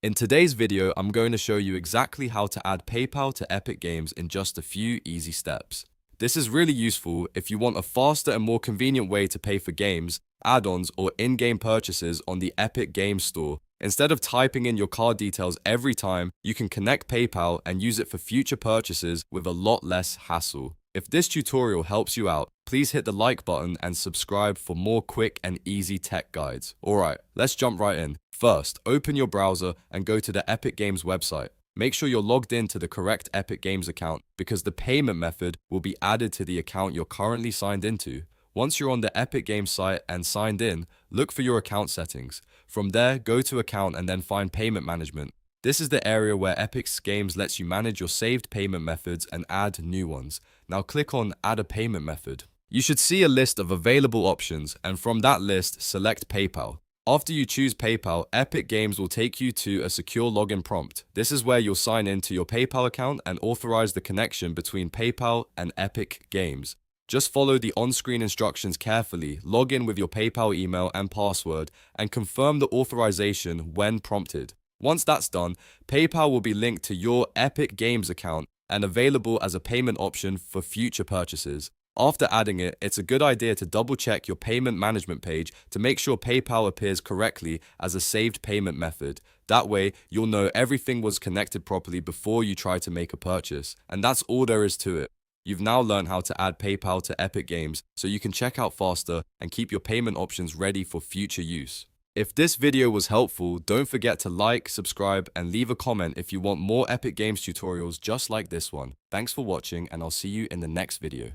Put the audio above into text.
In today's video, I'm going to show you exactly how to add PayPal to Epic Games in just a few easy steps. This is really useful if you want a faster and more convenient way to pay for games, add-ons, or in-game purchases on the Epic Games Store. Instead of typing in your card details every time, you can connect PayPal and use it for future purchases with a lot less hassle. If this tutorial helps you out, please hit the like button and subscribe for more quick and easy tech guides. Alright, let's jump right in. First, open your browser and go to the Epic Games website. Make sure you're logged in to the correct Epic Games account because the payment method will be added to the account you're currently signed into. Once you're on the Epic Games site and signed in, look for your account settings. From there, go to Account and then find Payment Management. This is the area where Epic Games lets you manage your saved payment methods and add new ones. Now click on Add a Payment Method. You should see a list of available options, and from that list, select PayPal. After you choose PayPal, Epic Games will take you to a secure login prompt. This is where you'll sign in to your PayPal account and authorize the connection between PayPal and Epic Games. Just follow the on-screen instructions carefully, log in with your PayPal email and password, and confirm the authorization when prompted. Once that's done, PayPal will be linked to your Epic Games account and available as a payment option for future purchases. After adding it, it's a good idea to double-check your payment management page to make sure PayPal appears correctly as a saved payment method. That way, you'll know everything was connected properly before you try to make a purchase. And that's all there is to it. You've now learned how to add PayPal to Epic Games so you can check out faster and keep your payment options ready for future use. If this video was helpful, don't forget to like, subscribe, and leave a comment if you want more Epic Games tutorials just like this one. Thanks for watching, and I'll see you in the next video.